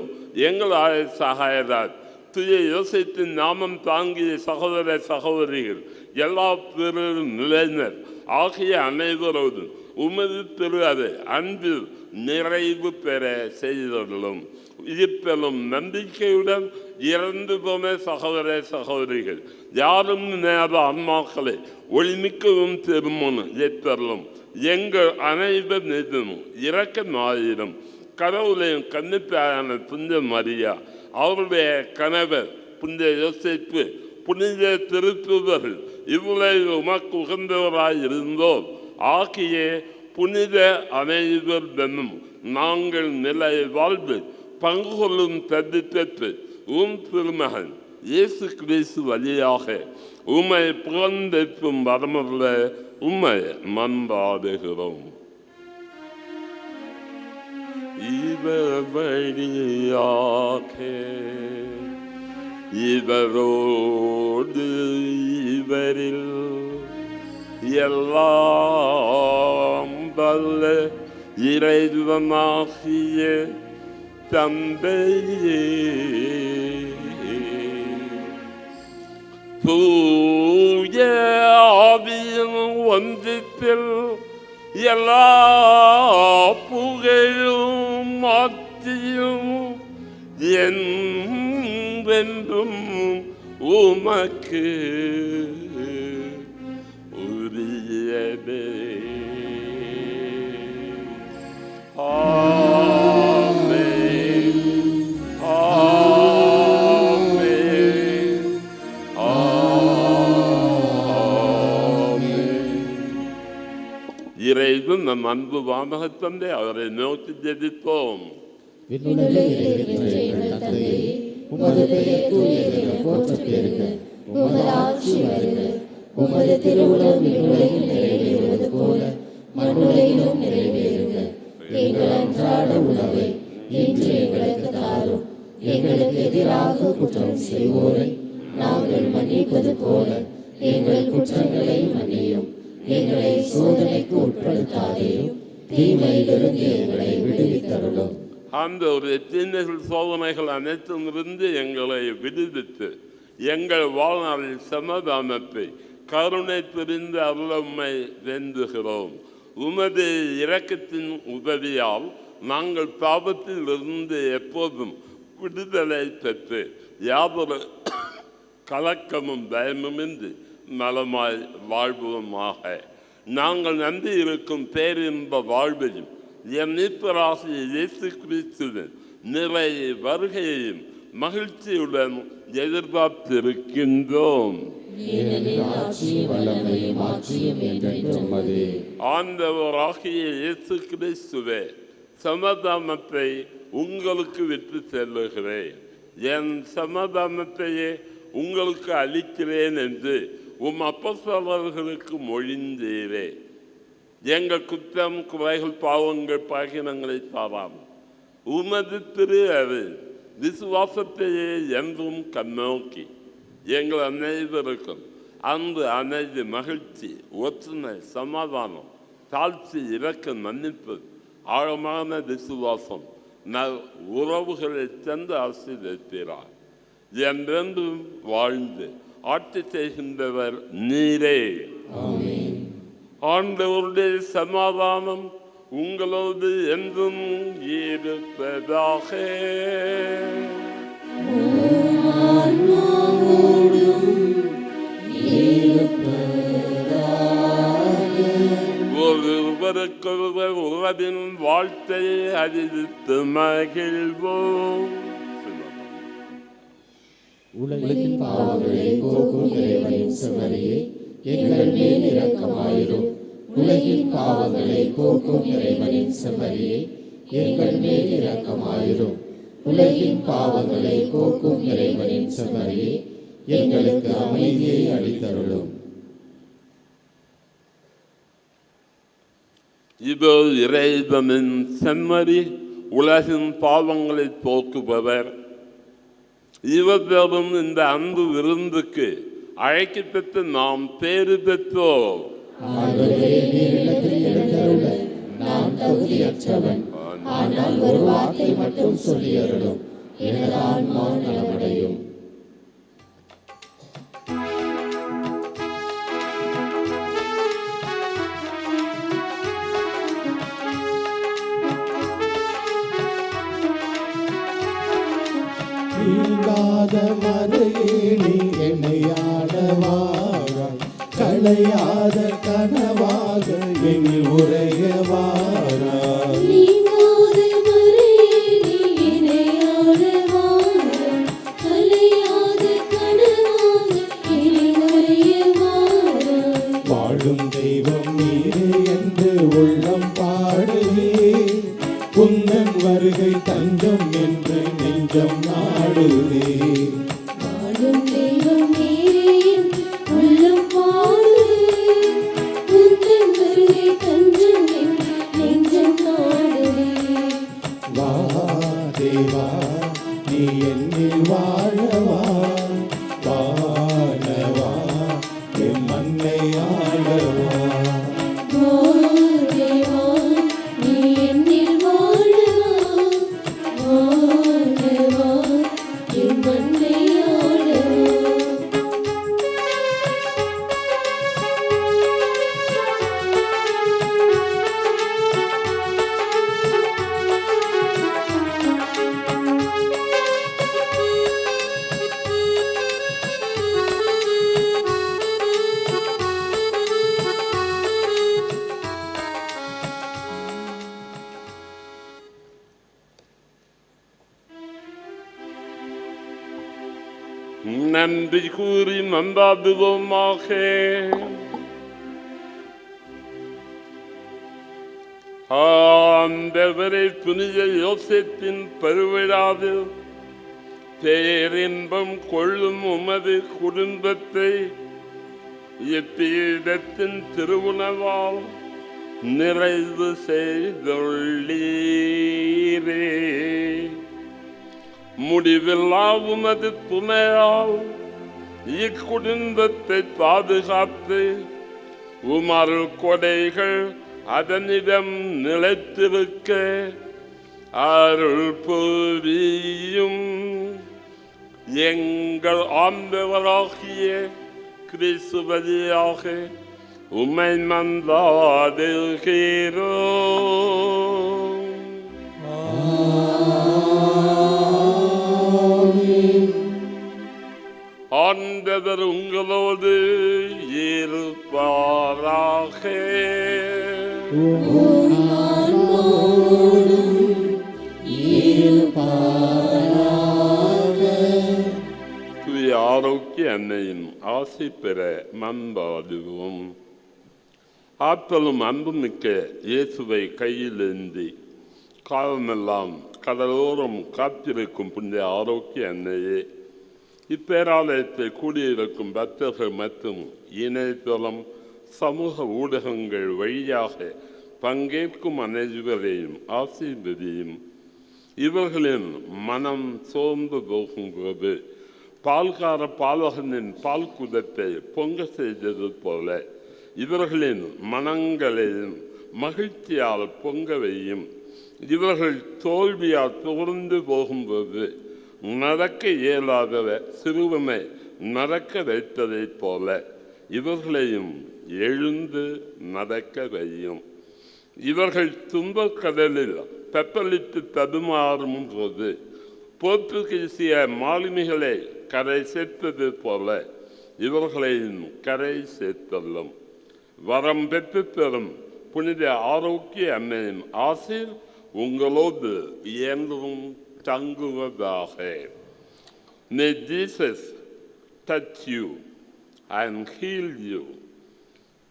எங்கள் சகாயரார் தூய யோசேப்பின் நாமம் தாங்கிய சகோதர சகோதரிகள் எல்லா திரு நிலையினர் ஆகிய அனைவரோடும் உமது திரு அன்பு நிறைவு பெற செய்தருளும். இருப்பினும் நம்பிக்கையுடன் இறந்து போன சகோதர சகோதரிகள் யாரும் நேர அம்மாக்களை ஒளிமிக்கவும் திருமணம் ஏற்பெறலும். எங்கள் அனைவர் மீதும் இரக்கமாயிரும். கடவுளையும் கன்னிப்பாயான புனித மரியா, அவருடைய கணவர் புனித யோசேப்பு, புனித திருத்துதர்கள் இவ்வுலகில் உமக்கு உகந்தவராய் இருந்தோம் ஆகிய புனித அனைவருடனும் நாங்கள் நிலை வாழ்வு பங்கு கொள்ளும் தகுதி பெற்று உம் திருமகன் இயேசு கிறிஸ்து வழியாக உம்மை புகழ்ந்தெற்றும் வரமுள்ள உம்மை மன்றாடுகிறோம். இவர் வழியாக இவரோடு இவரில் எல்லாம் வல்ல இறைவனாகிய தந்தையே, தூய ஆவியின் ஒன்றிப்பில் எல்லா புகழும் மாற்றியும் என்றென்றும் உமக்கு உரியதே. ஆமென், ஆமென், ஆமென். இறைவன் நம் அன்பு வானகத் தந்தை, அவரை நோக்கி ஜெபிப்போம். உமது பெயர் தூயது என போற்றப் பெறுக. உமது ஆட்சி வருக. உமது திருவுளம் விண்ணுலகில் நிறைவேறுவது போல மண்ணுலகிலும் நிறைவேறுக. எங்கள் அன்றாட உணவை இன்று எங்களுக்கு தாரும். எங்களுக்கு எதிராக குற்றம் செய்வோரை நாங்கள் மன்னிப்பது போல எங்கள் குற்றங்களை மன்னியும். எங்களை சோதனைக்கு உட்படுத்தாதேயும், தீமையிலிருந்து எங்களை விடுவித்தருளும். ஆண்டவரே, தீமைகள் சோதனைகள் அனைத்தும் இருந்து எங்களை விடுவித்து எங்கள் வாழ்நாளில் சமாதானத்தை கருணை புரிந்து அருளமை வேண்டுகிறோம். உமது இரக்கத்தின் உதவியால் நாங்கள் பாவத்தில் இருந்து எப்போதும் விடுதலை பெற்று யாதொரு கலக்கமும் பயமுமின்றி நலமாய் வாழ்வோமாக. நாங்கள் நம்பி இருக்கும் பேரின்ப வாழ்வையும் என் மீட்பராகிய இயேசு கிறிஸ்துவின் நிறை வருகையையும் மகிழ்ச்சியுடன் எதிர்பார்த்திருக்கின்றோம். ஆண்டவராகிய இயேசு கிறிஸ்துவே, சமாதானத்தை உங்களுக்கு விட்டு செல்லுகிறேன், என் சமாதானத்தையே உங்களுக்கு அளிக்கிறேன் என்று உம் அப்போஸ்தலர்களுக்கு மொழிந்தீரே. எங்கள் குற்றம் குறைகள் பாவங்கள் பாகினங்களை தாராம். உமது திரு விசுவாசத்தையே என்றும் கண்ணோக்கி எங்கள் அனைவருக்கும் அன்பு, அமைதி, மகிழ்ச்சி, ஒற்றுமை, சமாதானம், தாழ்ச்சி, இரக்கம், மன்னிப்பு, ஆழமான விசுவாசம், நல் உறவுகளை தந்து ஆசீர்வதிக்கிறார். என்றென்றும் வாழ்ந்து ஆட்சி செய்கின்றவர் நீரே. ஆண்டவருடைய சமாதானம் உங்களோடு என்றும் இருப்பதாக. ஒருவருக்கொருவர் உறவின் வாழ்த்தை அறிவித்து மகிழ்வோம். உலகின் பாவங்களை போக்கும் இறைவனின் செம்மறியே, எங்கள் மேல் இரக்கமாயிரும். உலகின் பாவங்களை போக்கும் இறைவனின் செம்மறியே, எங்கள் மேல் இரக்கமாயிரும். உலகின் பாவங்களை போக்கும் இறைவனின் செம்மறியே, எங்களுக்கு அமைதியை அளித்தருளும். இதோ இறைவனின் செம்மறி, உலகின் பாவங்களை போக்குபவர். இவரும் இந்த அன்பு விருந்துக்கு அழைக்கப்பட்டு நாம் பேறு பெற்றோம். நான் தகுதியற்றவன், ஆனால் ஒரு வார்த்தை மட்டும் சொல்லியருளும், எனது ஆன்மா நலமடையும். நீங்காத மறையே நீ என்னையாடவாராய் களையாத கனவாக என்னில் உரையவாராய் நீங்காத மறையே நீ என்னையாடவாராய் களையாத கனவாக என்னில் உரையவாராய் வாழும் தெய்வம் நீரே என்று உள்ளம் பாடுவே உந்தன் வருகை தஞ்சம் என்று நெஞ்சம் நாடுவே வாழும் தெய்வம் நீரே என்று உள்ளம் பாடுவே உந்தன் வருகை தஞ்சம் என்று நெஞ்சம் நாடுவே வா தேவா நீ என்னில் வாழவா வாழவா என் மண்ணை ஆளவா தேவா நீ என்னில் வாழவா வாழவா என் மண்ணை ஆளவா நன்றி கூறி மன்றாடுவோமாக. ஆண்டவரே, புனித யோசேப்பின் பெருவிழாவில் பேரின்பம் கொள்ளும் உமது குடும்பத்தை இப்பீடத்தின் திருவுணவால் நிறைவு செய்துள்ளீரே. முடிவில்லா உமது துணையால் இக்குடும்பத்தை பாதுகாத்து உமது கொடைகள் அதனிடம் நிலைத்திருக்க அருள் புரியும். எங்கள் ஆண்டவராகிய கிறிஸ்து வழியாக உம்மை மன்றாடுகிறோம். ஆண்டவர் உங்களோடு இருப்பாராக. தூய ஆரோக்கிய அன்னையின் ஆசை பெற மன்றாடுவோம். ஆற்றலும் அன்பும் மிக்க இயேசுவை கையிலேந்தி காலமெல்லாம் கடலோரம் காத்திருக்கும் புனித ஆரோக்கிய அன்னையே, இப்பேராலயத்தில் கூடியிருக்கும் பக்தர்கள் மற்றும் இணையதளம் சமூக ஊடகங்கள் வழியாக பங்கேற்கும் அனைவரையும் ஆசீர்வதியும். இவர்களின் மனம் சோர்ந்து போகும்போது பால்கார பாலகனின் பால் குதத்தை பொங்க செய்தது போல இவர்களின் மனங்களையும் மகிழ்ச்சியால் பொங்கவையும். இவர்கள் தோல்வியால் தோர்ந்து போகும்போது நடக்க இயலாத சிறுவனை நடக்க வைத்ததைப் போல இவர்களையும் எழுந்து நடக்க வையும். இவர்கள் துன்பக் கடலில் பெப்பலிட்டு தடுமாறும் போது போர்த்துகீசிய மாலுமிகளை கரை சேர்த்தது போல இவர்களையும் கரை சேர்த்தல்லும். வரம் பெற்று பெறும் புனித ஆரோக்கிய அன்னையின் ஆசீர் உங்களோடு என்றும் தங்குவதாக. May Jesus touch you and heal you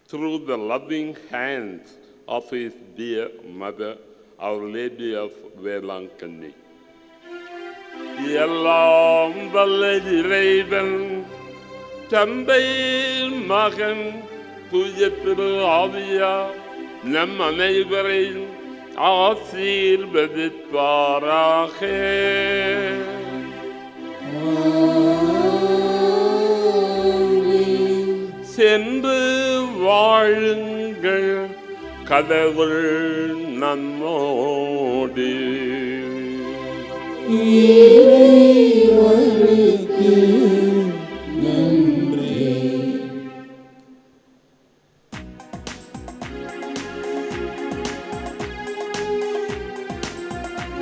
through the loving hands of his dear mother, Our Lady of Velankanni. எல்லாம் வல்ல இறைவன் தந்தை மகன் தூய திரு ஆவியா நம் அனைவரையும் ஆசீர்வதிப்பாராக. சென்று வாழுங்கள், கடவுள் நம்மோடு.